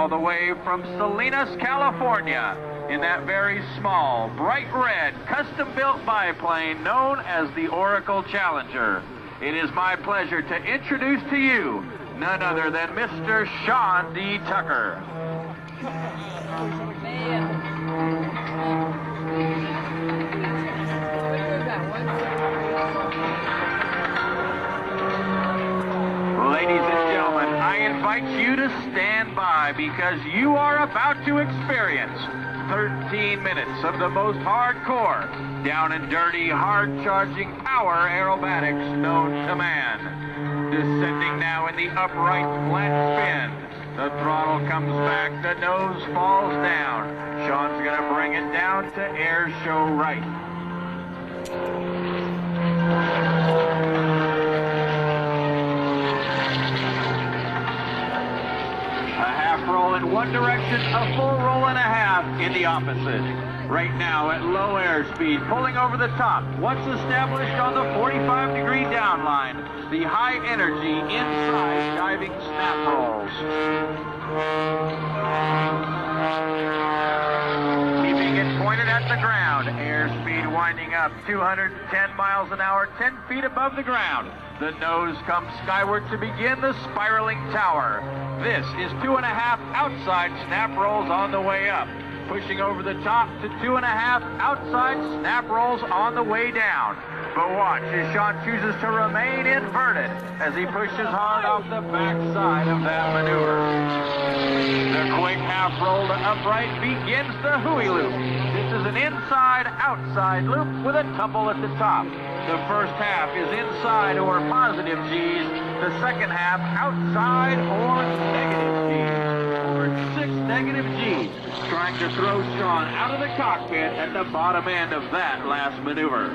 all the way from Salinas, California, in that very small, bright red, custom-built biplane known as the Oracle Challenger. It is my pleasure to introduce to you none other than Mr. Sean D. Tucker. Ladies and gentlemen, I invite you to stand by because you are about to experience 13 minutes of the most hardcore, down and dirty, hard-charging power aerobatics known to man. Descending now in the upright flat spin. The throttle comes back, the nose falls down. Sean's going to bring it down to air show right. Roll in one direction, a full roll and a half in the opposite. Right now at low airspeed, pulling over the top. Once established on the 45-degree downline, the high energy inside diving snap rolls. Keeping it pointed at the ground, airspeed winding up 210 miles an hour, 10 feet above the ground. The nose comes skyward to begin the spiraling tower. This is 2.5 outside snap rolls on the way up. Pushing over the top to 2.5 outside snap rolls on the way down. But watch as Sean chooses to remain inverted as he pushes hard off the backside of that maneuver. The quick half roll to upright begins the Hui loop. This is an inside-outside loop with a tumble at the top. The first half is inside or positive G's. The second half outside or negative G's. Over 6 negative G's. Trying to throw Sean out of the cockpit at the bottom end of that last maneuver.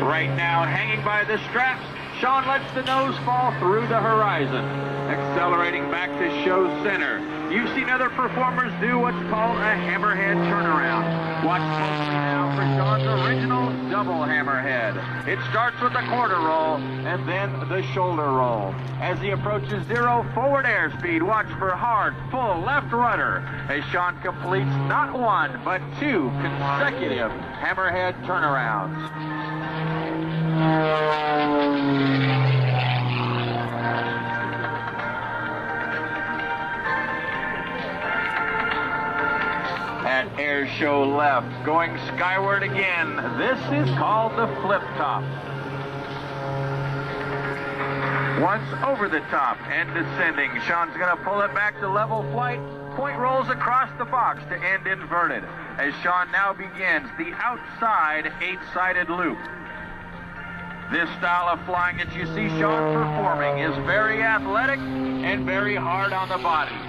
Right now, hanging by the straps, Sean lets the nose fall through the horizon, accelerating back to show center. You've seen other performers do what's called a hammerhead turnaround. Watch closely now for Sean's original double hammerhead. It starts with the quarter roll and then the shoulder roll. As he approaches zero forward airspeed, watch for hard, full left rudder as Sean completes not one, but 2 consecutive hammerhead turnarounds. At air show left, going skyward again. This is called the flip top. Once over the top and descending, Sean's going to pull it back to level flight. Point rolls across the box to end inverted as Sean now begins the outside 8-sided loop. This style of flying that you see Sean performing is very athletic and very hard on the body.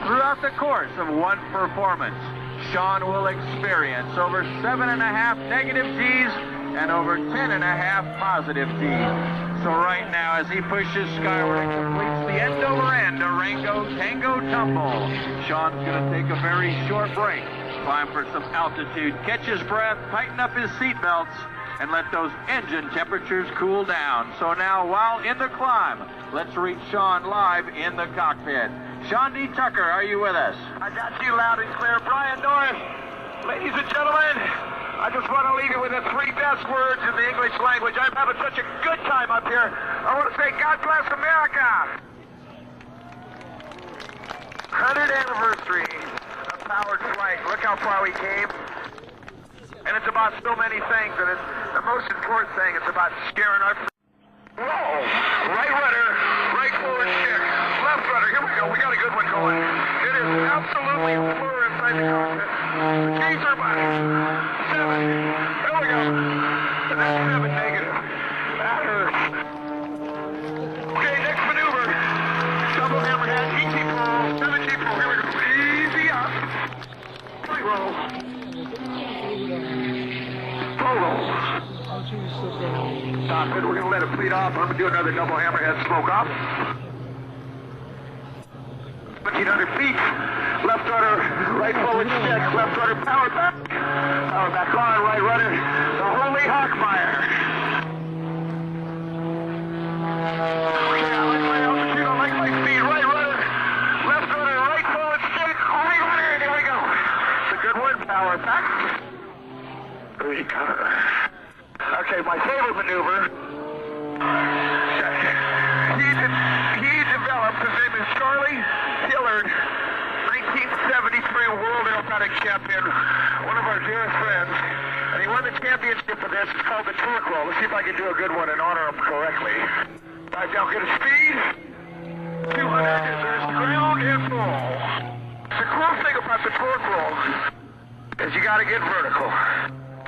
Throughout the course of one performance, Sean will experience over 7.5 negative G's and over 10.5 positive G's. So right now, as he pushes skyward and completes the end-over-end Durango Tango Tumble, Sean's going to take a very short break, climb for some altitude, catch his breath, tighten up his seat belts, and let those engine temperatures cool down. So now, while in the climb, let's reach Sean live in the cockpit. Sean D. Tucker, are you with us? I got you loud and clear. Brian Norris, ladies and gentlemen, I just want to leave you with the 3 best words in the English language. I'm having such a good time up here. I want to say, God bless America. 100th anniversary of powered flight. Look how far we came. And it's about so many things, and it's the most important thing. It's about scaring our... Roll. Right rudder, right forward stick, left rudder. Here we go. We got a good one going. It is absolutely fluid inside the cockpit. G's are back. 7. There we go. And that's 7 negative. That hurts. Okay, next maneuver. Double hammerhead, ET roll, 7 G roll. Here we go. Easy up. Right roll. Stop it. We're going to let it bleed off. I'm going to do another double hammerhead smoke off. 1,500 feet. Left rudder, right forward stick. Left rudder, power back. Power back on, right rudder. The holy hawk fire. Okay, I like my altitude. Okay, my favorite maneuver. He developed, his name is Charlie Hillard, 1973 World Aerobatic Champion, one of our dearest friends. And he won the championship for this. It's called the torque roll. Let's see if I can do a good one and honor him correctly. Dive down, get a speed. 200, there's the ground and fall. The cool thing about the torque roll is you got to get vertical.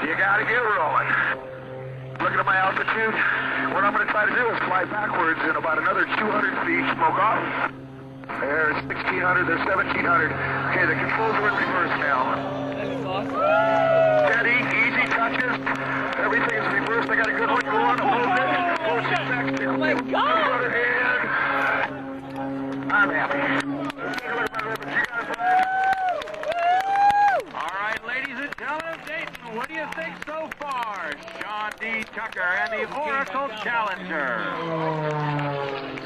You got to get rolling. Looking at my altitude, what I'm going to try to do is fly backwards in about another 200 feet, smoke off. There's 1,600, there's 1,700. Okay, the controls are in reverse now. Steady, easy touches. Everything is reversed. I got a good one going. I'm moving it. Push it back. Oh my God! I'm happy. All right, ladies and gentlemen of Dayton, what do you think so far? Sean D. Tucker and the Oracle Challenger.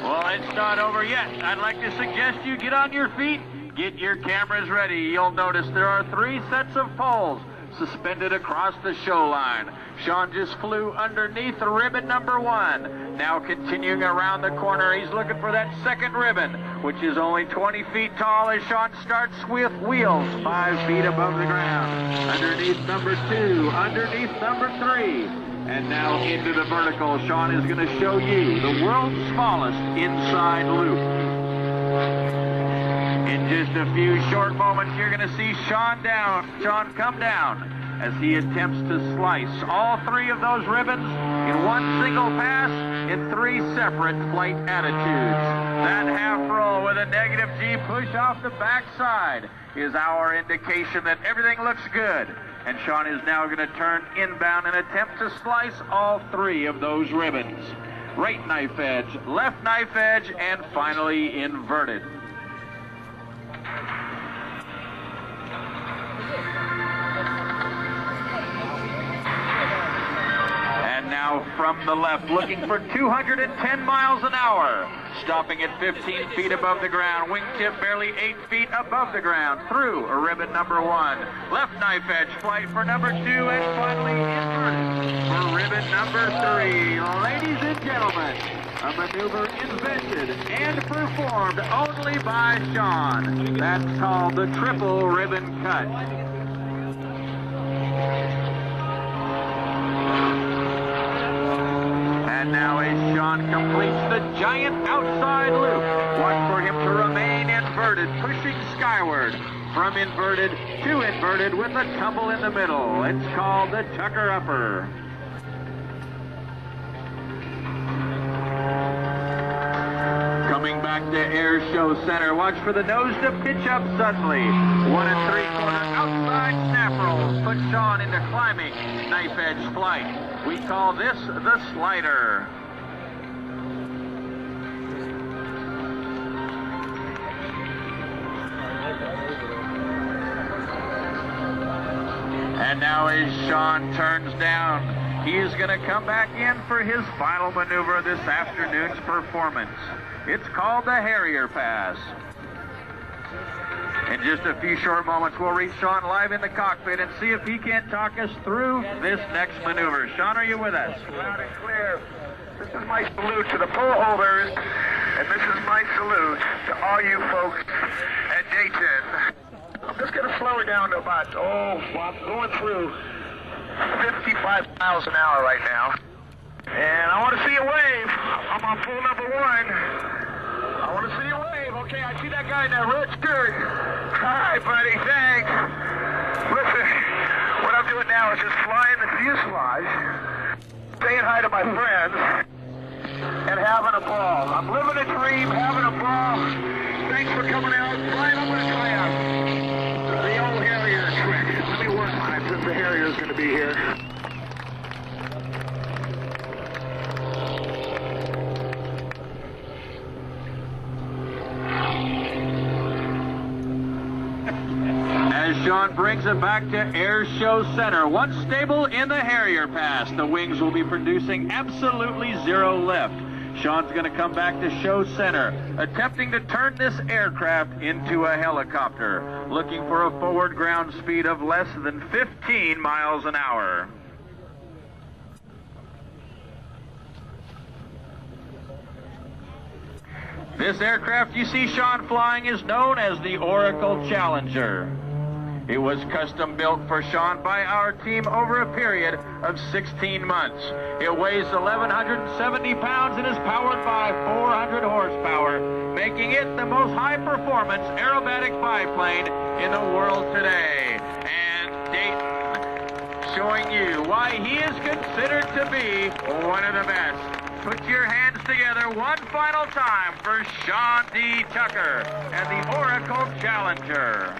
Well, it's not over yet. I'd like to suggest you get on your feet, get your cameras ready. You'll notice there are 3 sets of poles suspended across the show line. Sean just flew underneath ribbon number 1. Now continuing around the corner, he's looking for that second ribbon, which is only 20 feet tall as Sean starts with wheels 5 feet above the ground. Underneath number 2, underneath number 3. And now into the vertical. Sean is going to show you the world's smallest inside loop. In just a few short moments, you're going to see Sean come down as he attempts to slice all 3 of those ribbons in one single pass in 3 separate flight attitudes. That half roll with a negative G push off the backside is our indication that everything looks good. And Sean is now going to turn inbound and attempt to slice all 3 of those ribbons. Right knife edge, left knife edge, and finally inverted. And now from the left, looking for 210 miles an hour. Stopping at 15 feet above the ground, wingtip barely 8 feet above the ground, through a ribbon number 1. Left knife edge flight for number 2, and finally inverted for ribbon number 3. Ladies and gentlemen, a maneuver invented and performed only by Sean. That's called the triple ribbon cut. And now as Sean completes the giant outside loop, watch for him to remain inverted, pushing skyward from inverted to inverted with a tumble in the middle. It's called the Tucker Upper. Coming back to Air Show Center, watch for the nose to pitch up suddenly. 1 3/4 outside snap rolls put Sean into climbing knife edge flight. We call this the slider. And now as Sean turns down, he is going to come back in for his final maneuver of this afternoon's performance. It's called the Harrier Pass. In just a few short moments, we'll reach Sean live in the cockpit and see if he can't talk us through this next maneuver. Sean, are you with us? Loud and clear. This is my salute to the pole holders, and this is my salute to all you folks at Dayton. I'm just going to slow her down to about, I'm going through 55 miles an hour right now. And I want to see a wave. I'm on pole number 1. I want to see a wave. Okay, I see that guy in that red skirt. Hi, buddy, thanks. Listen, what I'm doing now is just flying the fuselage, saying hi to my friends, and having a ball. I'm living a dream, having a ball. Thanks for coming out. Brian, I'm going to try out the old Harrier trick. Let me work on it since the Harrier's going to be here. Sean brings it back to Air Show Center. Once stable in the Harrier Pass, the wings will be producing absolutely 0 lift. Sean's going to come back to Show Center, attempting to turn this aircraft into a helicopter, looking for a forward ground speed of less than 15 miles an hour. This aircraft you see Sean flying is known as the Oracle Challenger. It was custom built for Sean by our team over a period of 16 months. It weighs 1,170 pounds and is powered by 400 horsepower, making it the most high-performance aerobatic biplane in the world today. And Dayton showing you why he is considered to be one of the best. Put your hands together one final time for Sean D. Tucker and the Oracle Challenger.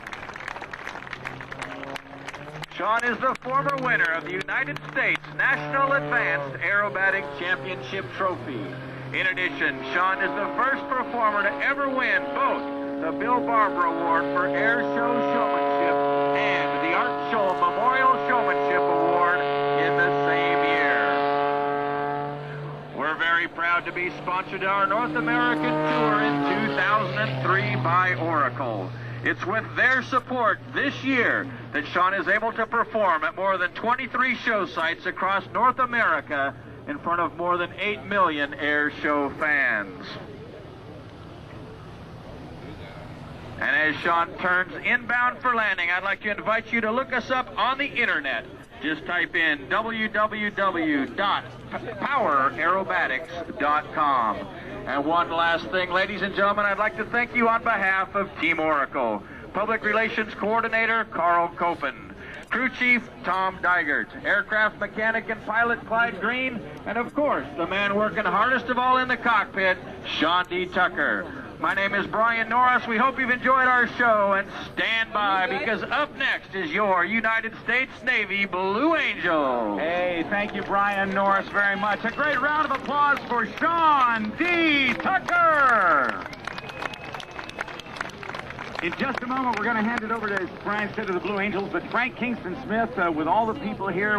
Sean is the former winner of the United States National Advanced Aerobatic Championship Trophy. In addition, Sean is the first performer to ever win both the Bill Barber Award for Air Show Showmanship and the Art Scholl Memorial Showmanship Award in the same year. We're very proud to be sponsored our North American tour in 2003 by Oracle. It's with their support this year that Sean is able to perform at more than 23 show sites across North America in front of more than 8 million air show fans. And as Sean turns inbound for landing, I'd like to invite you to look us up on the internet. Just type in www.poweraerobatics.com. And one last thing, ladies and gentlemen, I'd like to thank you on behalf of Team Oracle. Public Relations Coordinator, Carl Copen. Crew Chief, Tom Digert. Aircraft Mechanic and Pilot, Clyde Green. And of course, the man working hardest of all in the cockpit, Sean D. Tucker. My name is Brian Norris. We hope you've enjoyed our show, and stand by, because up next is your United States Navy Blue Angel. Hey, thank you, Brian Norris, very much. A great round of applause for Sean D. Tucker. In just a moment, we're going to hand it over to, as Brian said, to the Blue Angels, but Frank Kingston Smith, with all the people here.